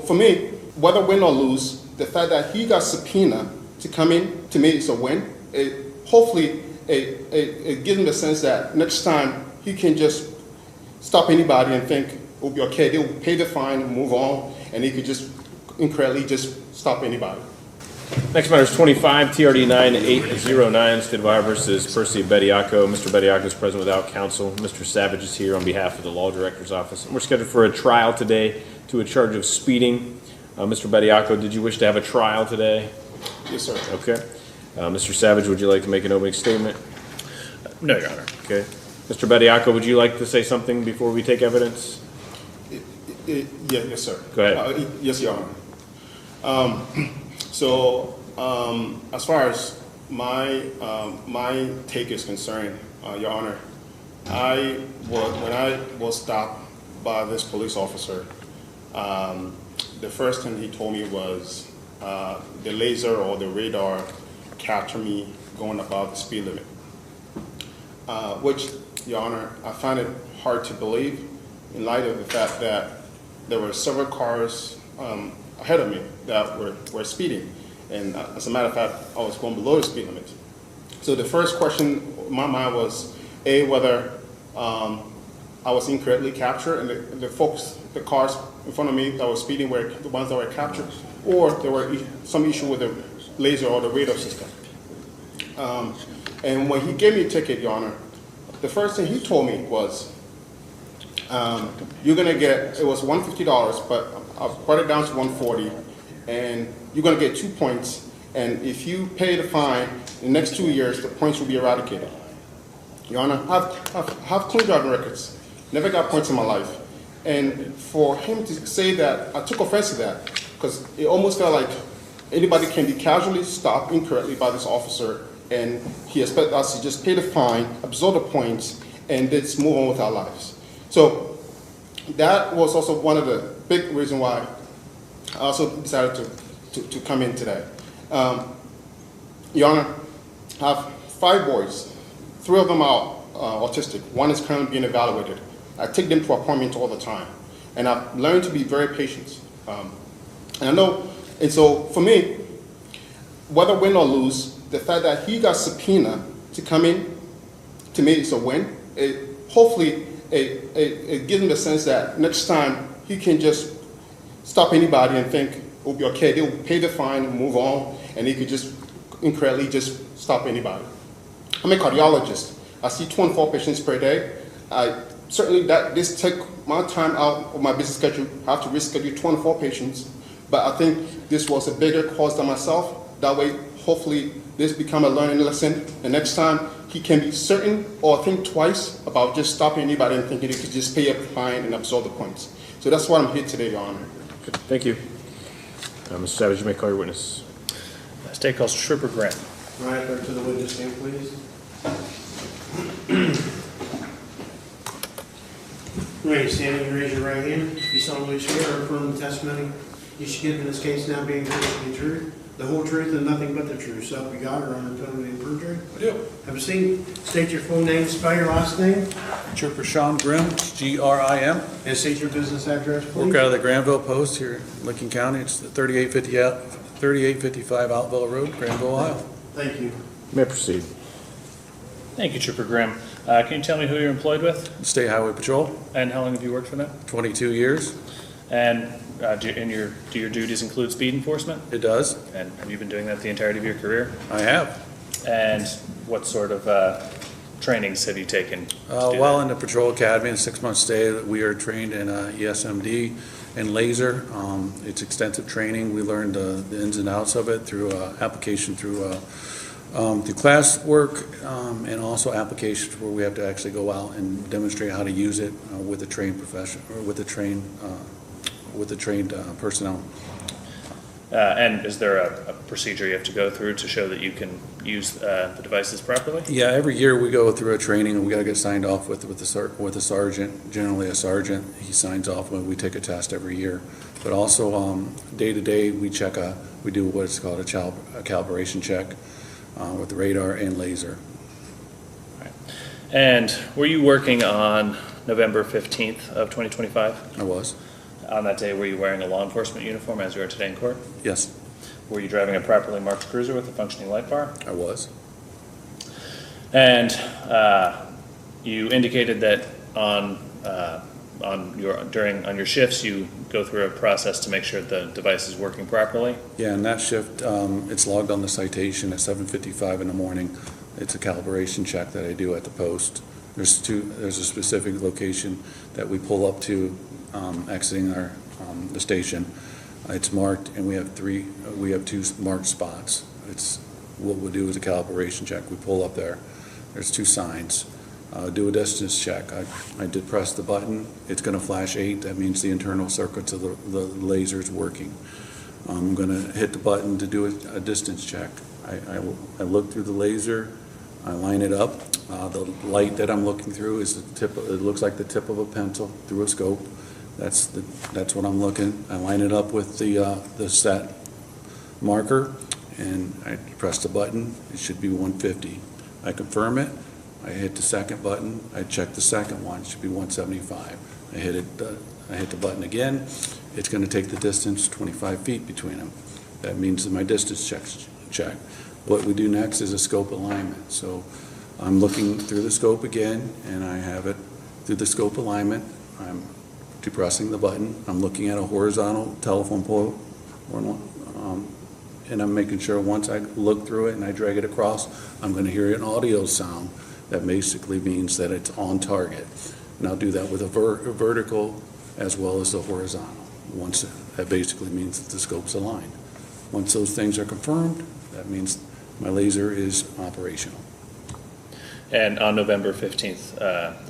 for me, whether win or lose, the fact that he got subpoenaed to come in, to me, is a win. Hopefully, it gives him the sense that next time he can just stop anybody and think it will be okay. They'll pay the fine, move on, and he could just incredibly just stop anybody. Next matter is 25 TRD 9809, State of Ohio versus Percy Bediaco. Mr. Bediaco is present without counsel. Mr. Savage is here on behalf of the Law Director's Office. And we're scheduled for a trial today to a charge of speeding. Mr. Bediaco, did you wish to have a trial today? Yes, sir. Okay. Mr. Savage, would you like to make an opening statement? No, Your Honor. Okay. Mr. Bediaco, would you like to say something before we take evidence? Yes, sir. Go ahead. Yes, Your Honor. As far as my take is concerned, Your Honor, when I was stopped by this police officer, the first thing he told me was the laser or the radar captured me going above the speed limit, which, Your Honor, I find it hard to believe in light of the fact that there were several cars ahead of me that were speeding. And as a matter of fact, I was going below the speed limit. So the first question in my mind was, A, whether I was incorrectly captured and the cars in front of me that were speeding were the ones that were captured, or there were some issue with the laser or the radar system. And when he gave me a ticket, Your Honor, the first thing he told me was, you're going to get, it was $150, but I brought it down to $140, and you're going to get 2 points, and if you pay the fine, in the next 2 years, the points will be eradicated. Your Honor, I have clean driving records, never got points in my life. And for him to say that, I took offense to that, because it almost felt like anybody can be casually stopped incorrectly by this officer, and he expects us to just pay the fine, absorb the points, and just move on with our lives. So that was also one of the big reasons why I also decided to come in today. Your Honor, I have 5 boys. 3 of them are autistic. 1 is currently being evaluated. I take them to appointments all the time, and I've learned to be very patient. And I know, and so for me, whether win or lose, the fact that he got subpoenaed to come in, to me, is a win. Hopefully, it gives him the sense that next time he can just stop anybody and think it will be okay. They'll pay the fine and move on, and he could just incredibly just stop anybody. I'm a cardiologist. I see 24 patients per day. Certainly, this took my time out of my busy schedule. I have to reschedule 24 patients, but I think this was a bigger cause than myself. That way, hopefully, this become a learning lesson. And next time, he can be certain or think twice about just stopping anybody and thinking he could just pay a fine and absorb the points. So that's why I'm here today, Your Honor. Okay. Thank you. Mr. Savage, you may call your witness. State calls Trooper Graham. All right, go to the witness stand, please. All right, stand and raise your right hand. You solemnly swear or affirm the testimony you should give in this case now being heard to be true, the whole truth and nothing but the truth, so help you God, or under penalty of perjury? I do. Have a seat. State your full name, spell your last name, Trooper Sean Grimm, G-R-I-M. and state your business address, please. Work out of the Granville Post here in Lincoln County. It's the 3855 Altville Road, Granville, Ohio. Thank you. You may proceed. Thank you, Trooper Graham. Can you tell me who you're employed with, State Highway Patrol, and how long have you worked for them? 22 years. And do your duties include speed enforcement? It does. And have you been doing that the entirety of your career? I have. And what sort of trainings have you taken? While in the Patrol Academy, a 6-month stay, we are trained in ESMD and laser. It's extensive training. We learned the ins and outs of it through application through class work and also applications where we have to actually go out and demonstrate how to use it with a trained profession or with a trained personnel. And is there a procedure you have to go through to show that you can use the devices properly? Yeah, every year we go through a training and we got to get signed off with a sergeant, generally a sergeant. He signs off when we take a test every year. But also day to day we do what's called a calibration check with the radar and laser. Right. And were you working on November 15th of 2025? I was. On that day, were you wearing a law enforcement uniform as you are today in court? Yes, Were you driving a properly marked cruiser with a functioning light bar? I was. And you indicated that on your shifts, you go through a process to make sure the device is working properly. Yeah, and that shift, it's logged on the citation at 7:55 in the morning. It's a calibration check that I do at the post. There's a specific location that we pull up to, exiting the station. It's marked, and we have two marked spots. What we'll do is a calibration check. We pull up there. There's two signs. Do a distance check. I did press the button. It's going to flash 8. That means the internal circuits of the laser is working. I'm going to hit the button to do a distance check. I look through the laser. I line it up. The light that I'm looking through is it looks like the tip of a pencil through a scope. That's what I'm looking. I line it up with the set marker, and I press the button. It should be 150. I confirm it. I hit the second button. I check the second one. It should be 175. I hit the button again. It's going to take the distance 25 feet between them. That means that my distance check. What we do next is a scope alignment. So I'm looking through the scope again, and I have it through the scope alignment. I'm depressing the button. I'm looking at a horizontal telephone pole, and I'm making sure once I look through it and I drag it across, I'm going to hear an audio sound. That basically means that it's on target. And I'll do that with a vertical as well as the horizontal. That basically means that the scope's aligned. Once those things are confirmed, that means my laser is operational. And on November 15th,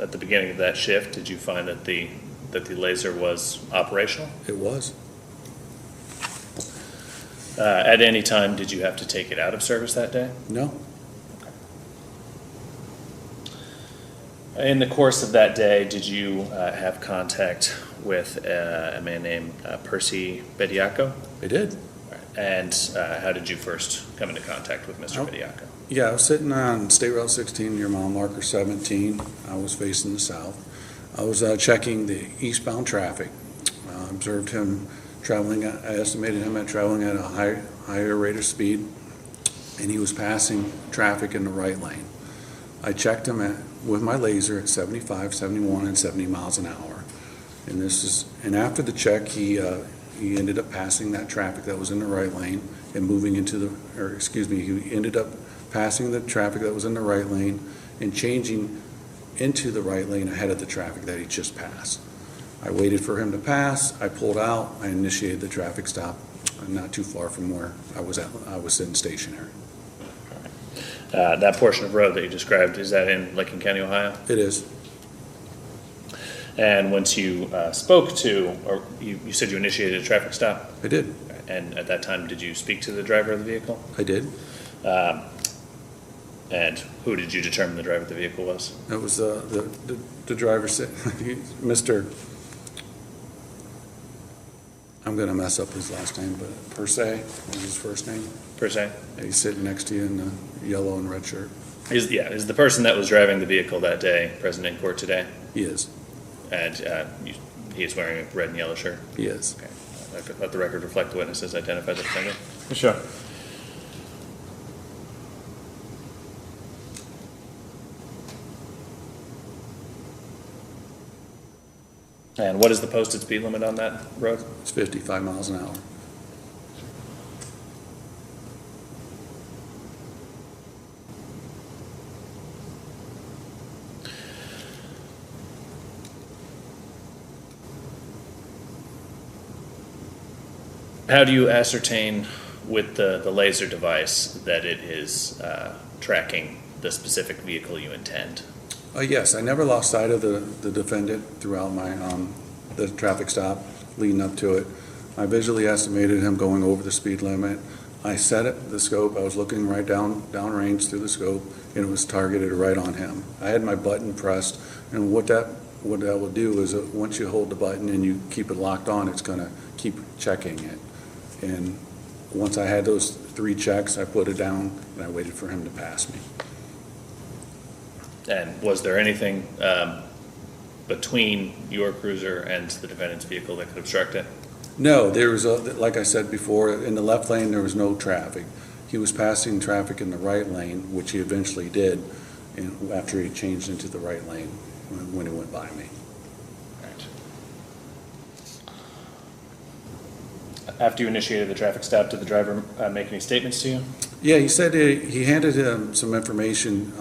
at the beginning of that shift, did you find that the laser was operational? It was. At any time, did you have to take it out of service that day? No. In the course of that day, did you have contact with a man named Percy Bediaco? I did. And how did you first come into contact with Mr. Bediaco? Yeah, I was sitting on State Route 16 near mile marker 17. I was facing the south. I was checking the eastbound traffic. Observed him traveling. I estimated him traveling at a higher rate of speed, and he was passing traffic in the right lane. I checked him with my laser at 75, 71, and 70 miles an hour. And after the check, he ended up passing that traffic that was in the right lane and moving he ended up passing the traffic that was in the right lane and changing into the right lane ahead of the traffic that he just passed. I waited for him to pass. I pulled out. I initiated the traffic stop, not too far from where I was at. I was sitting stationary. That portion of road that you described, is that in Licking County, Ohio? It is. And once you spoke to, or you said you initiated a traffic stop? I did. And at that time, did you speak to the driver of the vehicle? I did. And who did you determine the driver of the vehicle was? That was the driver, Mr. I'm going to mess up his last name, but Per Se was his first name. Per se? He's sitting next to you in the yellow and red shirt. Is the person that was driving the vehicle that day present in court today? He is. And he is wearing a red and yellow shirt? He is. Okay. Let the record reflect the witnesses identify the defendant. Sure. And what is the posted speed limit on that road? It's 55 miles an hour. How do you ascertain with the laser device that it is tracking the specific vehicle you intend? Yes, I never lost sight of the defendant throughout my the traffic stop leading up to it. I visually estimated him going over the speed limit. I set it, the scope, I was looking right downrange through the scope, and it was targeted right on him. I had my button pressed, and what that will do is once you hold the button and you keep it locked on, it's going to keep checking it. And once I had those 3 checks, I put it down and I waited for him to pass me. And was there anything between your cruiser and the defendant's vehicle that could obstruct it? No, there was, like I said before, in the left lane, there was no traffic. He was passing traffic in the right lane, which he eventually did, and after he changed into the right lane when he went by me. Right. After you initiated the traffic stop, did the driver make any statements to you? Yeah, he said he handed him some information,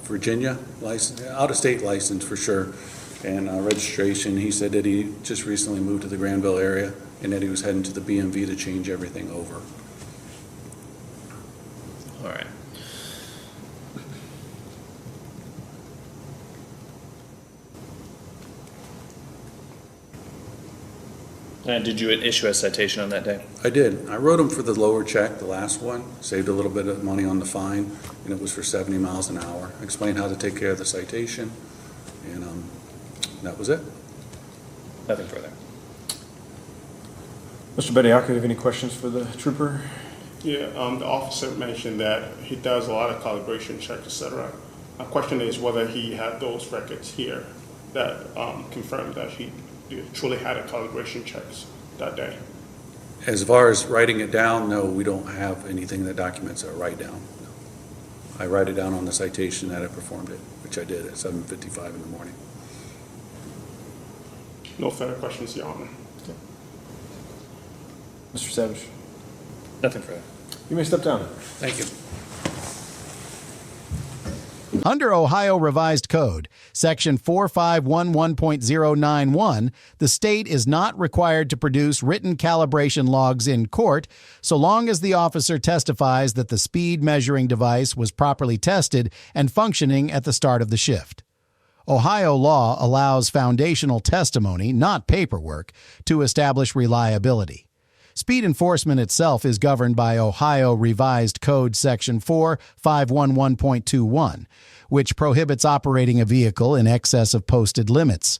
Virginia license, out-of-state license for sure, and registration. He said that he just recently moved to the Granville area and that he was heading to the BMV to change everything over. All right. And did you issue a citation on that day? I did. I wrote him for the lower check, the last one, saved a little bit of money on the fine, and it was for 70 miles an hour. I explained how to take care of the citation, and that was it. Nothing further. Mr. Bediako, you have any questions for the trooper? Yeah, the officer mentioned that he does a lot of calibration checks, et cetera. My question is whether he had those records here that confirmed that he truly had a calibration checks that day. As far as writing it down, no, we don't have anything that documents a write down. I write it down on the citation that I performed it, which I did at 7:55 in the morning. No further questions, Your Honor. Mr. Savage, Nothing further. you may step down. Thank you. Under Ohio Revised Code, Section 4511.091, the state is not required to produce written calibration logs in court so long as the officer testifies that the speed measuring device was properly tested and functioning at the start of the shift. Ohio law allows foundational testimony, not paperwork, to establish reliability. Speed enforcement itself is governed by Ohio Revised Code Section 4511.21, which prohibits operating a vehicle in excess of posted limits.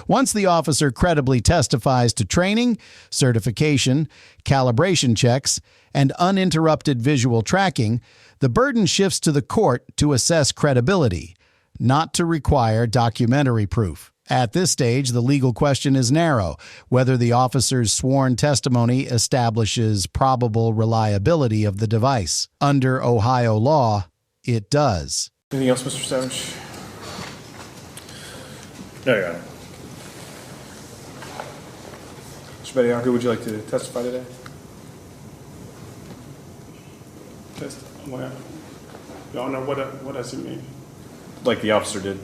Once the officer credibly testifies to training, certification, calibration checks, and uninterrupted visual tracking, the burden shifts to the court to assess credibility, not to require documentary proof. At this stage, the legal question is narrow, whether the officer's sworn testimony establishes probable reliability of the device. Under Ohio law, it does. Anything else, Mr. Savage? No, Your Honor. Mr. Bediako, would you like to testify today? Your Honor, what does it mean? Like the officer did.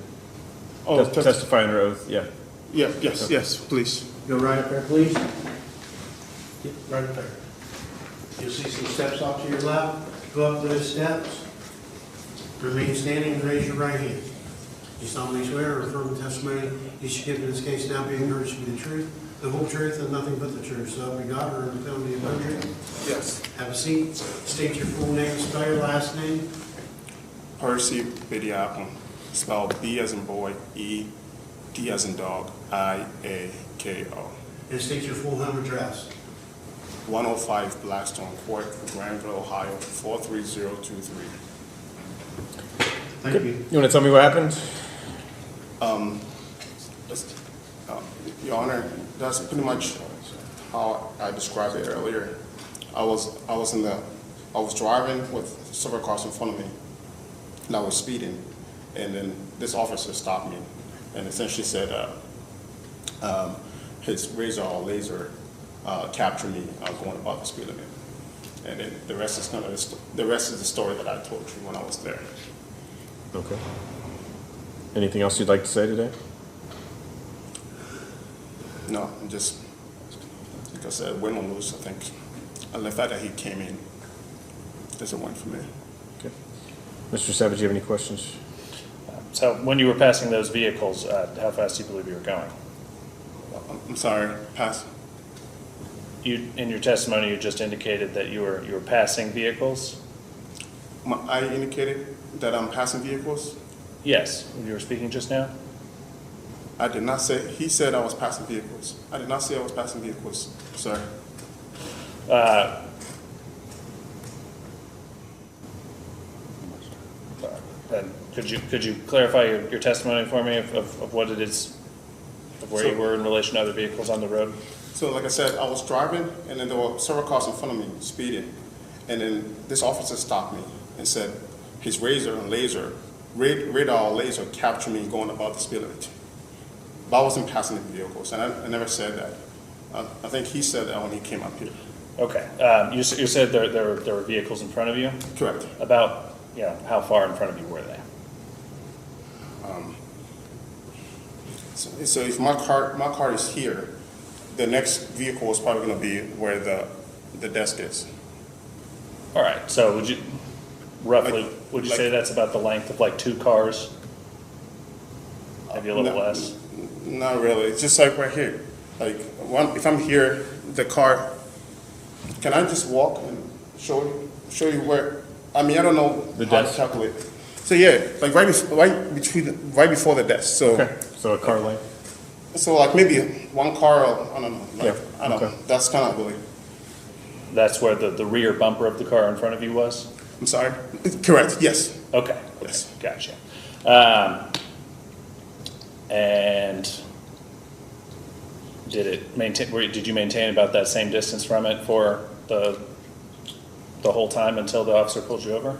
Oh, Testify under oath, yeah. Yeah, yes, please. Go right up there, please. Yep, right up there. You'll see some steps off to your left. Go up those steps. Remain standing and raise your right hand. You solemnly swear or affirm the testimony you should give in this case now being heard to be the truth, the whole truth, and nothing but the truth. So help me God, or under penalty of perjury. Yes. Have a seat. State your full name, spell your last name. Percy Bediako, spelled B as in boy, E, D as in dog, I-A-K-O. And state your full home address. 105 Blackstone Court, Granville, Ohio, 43023. Thank you. You want to tell me what happened? Your Honor, that's pretty much how I described it earlier. I was driving with several cars in front of me, and I was speeding, and then this officer stopped me, and essentially said his razor or laser captured me going above the speed limit, and then the rest is the story that I told you when I was there. Okay. Anything else you'd like to say today? No, I'm just, like I said, win or lose, I think. And the fact that he came in is a win for me. Okay. Mr. Savage, do you have any questions? So when you were passing those vehicles, how fast do you believe you were going? I'm sorry, pass. In your testimony, you just indicated that you were passing vehicles? I indicated that I'm passing vehicles. Yes, you were speaking just now? I did not say, he said I was passing vehicles. I did not say I was passing vehicles, sir. And could you clarify your testimony for me of what it is of where you were in relation to other vehicles on the road? So like I said, I was driving, and then there were several cars in front of me speeding. And then this officer stopped me and said his radar laser captured me going about the speed limit. But I wasn't passing the vehicles, and I never said that. I think he said that when he came up here. Okay. You said there were vehicles in front of you? Correct. About, how far in front of you were they? So if my car is here, the next vehicle is probably going to be where the desk is. All right. So would you Like- say that's about the length of like 2 cars? Maybe a little No. less? Not really. It's just like right here. Like if I'm here, the car. Can I just walk and show you where? I mean, I don't know The how desk? to calculate. So yeah, like right before the desk. So Okay, so a car length? so like maybe one car. Or, I don't know. Like, Yeah, I don't know. okay. That's kind of really. That's where the rear bumper of the car in front of you was? I'm sorry. Correct. Yes. Okay. Yes. Gotcha. And did you maintain about that same distance from it for the whole time until the officer pulled you over?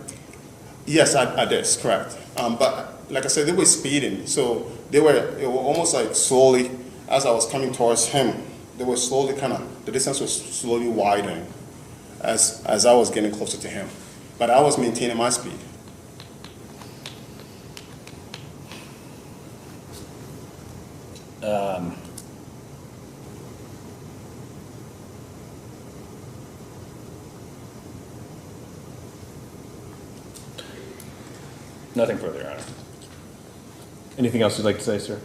Yes, I did. Correct. But like I said, they were speeding, so it were almost like slowly as I was coming towards him. They were slowly the distance was slowly widening as I was getting closer to him. But I was maintaining my speed. Nothing further, Your Honor. Anything else you'd like to say, sir?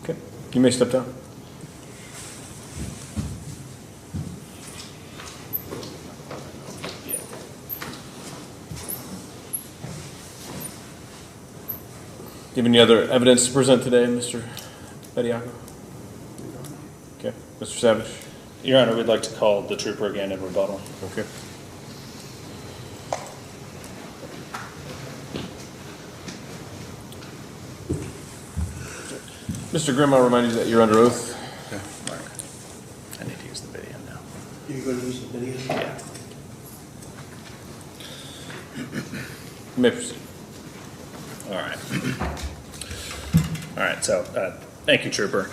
Okay, you may step down. Yeah. Do you have any other evidence to present today, Mr. Bediaco? Okay, Mr. Savage? Your Honor, we'd like to call the trooper again in rebuttal. Okay. Mr. Grimm, I'll remind you that you're under oath. Mark, I need to use the video now. You're going to use the video? Yeah. You may proceed. All right. All right, so thank you, Trooper.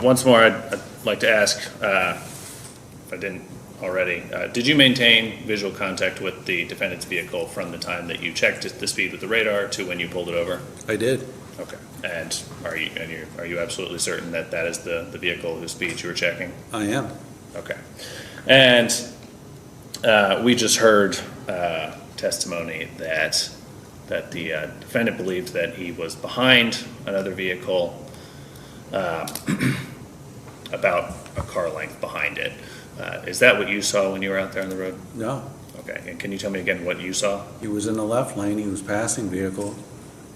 Once more, I'd like to ask, if I didn't already, did you maintain visual contact with the defendant's vehicle from the time that you checked the speed with the radar to when you pulled it over? I did. Okay. And are you absolutely certain that that is the vehicle whose speed you were checking? I am. Okay. And we just heard testimony that the defendant believed that he was behind another vehicle about a car length behind it. Is that what you saw when you were out there on the road? No. Okay. And can you tell me again what you saw? He was in the left lane, he was passing vehicle,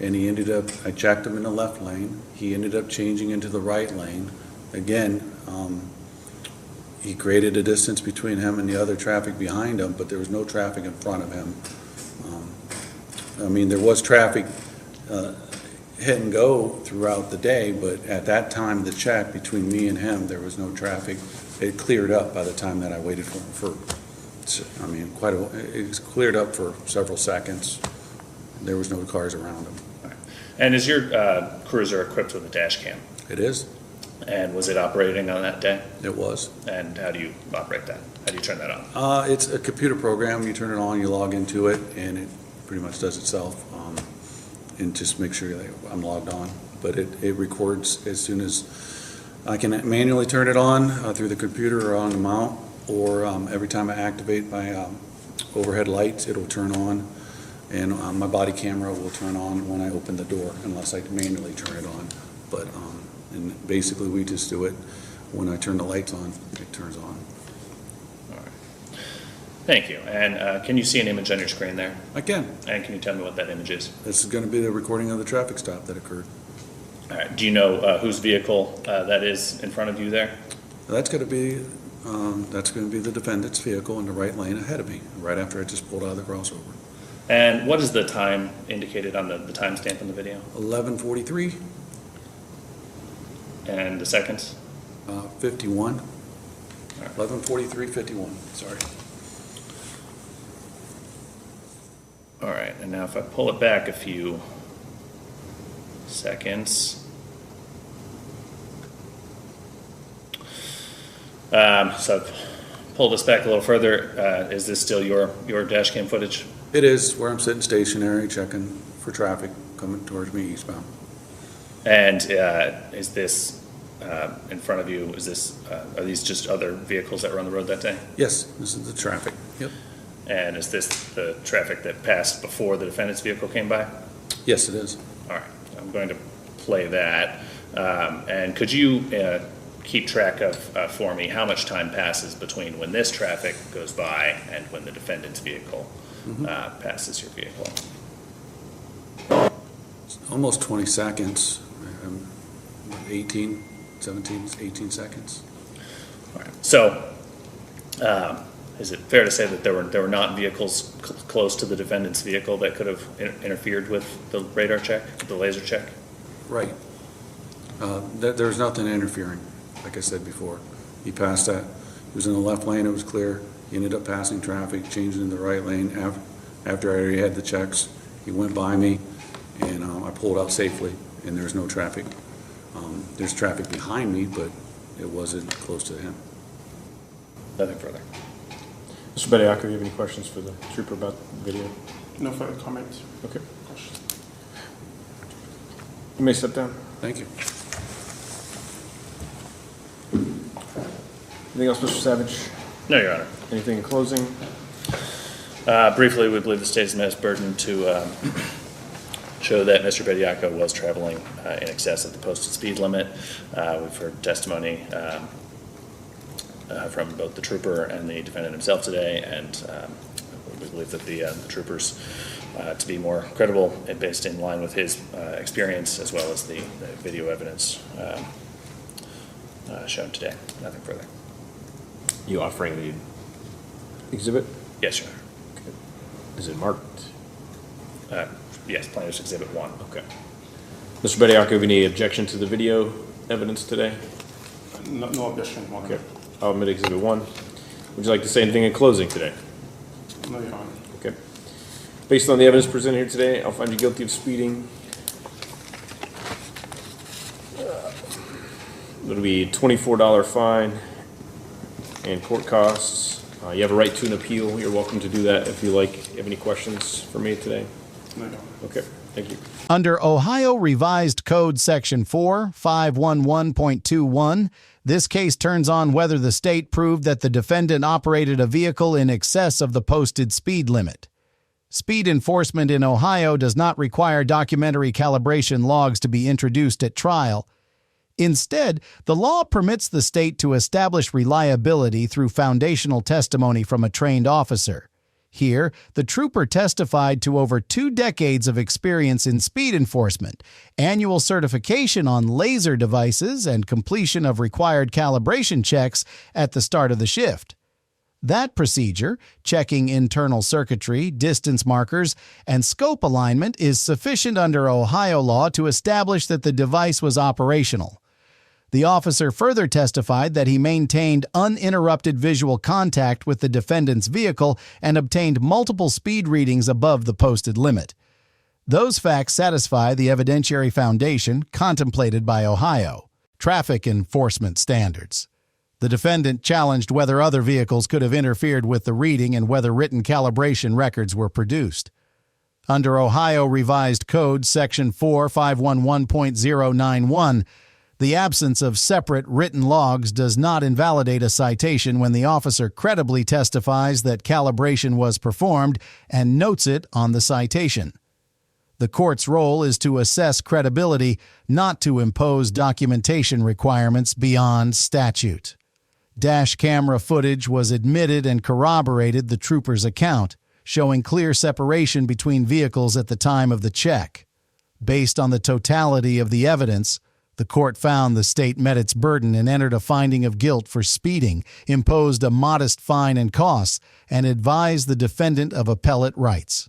and I checked him in the left lane. He ended up changing into the right lane. Again, he created a distance between him and the other traffic behind him, but there was no traffic in front of him. I mean, there was traffic hit and go throughout the day, but at that time of the check between me and him, there was no traffic. It cleared up by the time that I waited for I mean, it was cleared up for several seconds. There was no cars around him. And is your cruiser equipped with a dash cam? It is. And was it operating on that day? It was. And how do you operate that? How do you turn that on? It's a computer program. You turn it on, you log into it, and it pretty much does itself. And just make sure that I'm logged on. But it records as soon as I can manually turn it on through the computer or on the mount, or every time I activate my overhead lights, it'll turn on. And my body camera will turn on when I open the door, unless I manually turn it on. But and basically, we just do it when I turn the lights on, it turns on. All right. Thank you. And can you see an image on your screen there? I can. And can you tell me what that image is? This is going to be the recording of the traffic stop that occurred. All right. Do you know whose vehicle that is in front of you there? That's going to be the defendant's vehicle in the right lane ahead of me, right after I just pulled out of the crossover. And what is the time indicated on the timestamp in the video? 11:43. And the seconds? 51, 11:43:51, sorry. All right, and now if I pull it back a few seconds. So I've pulled this back a little further. Is this still your dash cam footage? It is where I'm sitting stationary, checking for traffic coming towards me eastbound. And is this in front of you? Are these just other vehicles that were on the road that day? Yes, this is the traffic. Yep. And is this the traffic that passed before the defendant's vehicle came by? Yes, it is. All right, I'm going to play that. And could you keep track of for me how much time passes between when this traffic goes by and when the defendant's vehicle passes your vehicle? It's almost 20 seconds. 18 seconds. All right. So, is it fair to say that there were not vehicles close to the defendant's vehicle that could have interfered with the radar check, the laser check? Right. There was nothing interfering, like I said before. He passed that. He was in the left lane, it was clear. He ended up passing traffic, changing in the right lane after I already had the checks. He went by me, and I pulled out safely, and there's no traffic. There's traffic behind me, but it wasn't close to him. Nothing further. Mr. Bediako, you have any questions for the trooper about the video? No further comments. Okay. You may step down. Thank you. Anything else, Mr. Savage? No, Your Honor. Anything in closing? Briefly, we believe the state's met its burden to show that Mr. Bediako was traveling in excess of the posted speed limit. We've heard testimony from both the trooper and the defendant himself today, and we believe that the troopers to be more credible and based in line with his experience, as well as the video evidence shown today. Nothing further. You offering the exhibit? Yes, Your Honor. Okay. Is it marked? Yes, Plaintiff's Exhibit 1. Okay. Mr. Bediako, any objection to the video evidence today? No objection. Your Honor. Okay. I'll admit Exhibit 1. Would you like to say anything in closing today? No, Your Honor. Okay. Based on the evidence presented here today, I'll find you guilty of speeding. It'll be a $24 fine and court costs. You have a right to an appeal. You're welcome to do that if you like. You have any questions for me today? No, Your Honor. Okay. Thank you. Under Ohio Revised Code Section 4511.21, this case turns on whether the state proved that the defendant operated a vehicle in excess of the posted speed limit. Speed enforcement in Ohio does not require documentary calibration logs to be introduced at trial. Instead, the law permits the state to establish reliability through foundational testimony from a trained officer. Here, the trooper testified to over 2 decades of experience in speed enforcement, annual certification on laser devices, and completion of required calibration checks at the start of the shift. That procedure, checking internal circuitry, distance markers, and scope alignment, is sufficient under Ohio law to establish that the device was operational. The officer further testified that he maintained uninterrupted visual contact with the defendant's vehicle and obtained multiple speed readings above the posted limit. Those facts satisfy the evidentiary foundation contemplated by Ohio traffic enforcement standards. The defendant challenged whether other vehicles could have interfered with the reading and whether written calibration records were produced. Under Ohio Revised Code Section 4511.091, the absence of separate written logs does not invalidate a citation when the officer credibly testifies that calibration was performed and notes it on the citation. The court's role is to assess credibility, not to impose documentation requirements beyond statute. Dash camera footage was admitted and corroborated the trooper's account, showing clear separation between vehicles at the time of the check. Based on the totality of the evidence, the court found the state met its burden and entered a finding of guilt for speeding, imposed a modest fine and costs, and advised the defendant of appellate rights.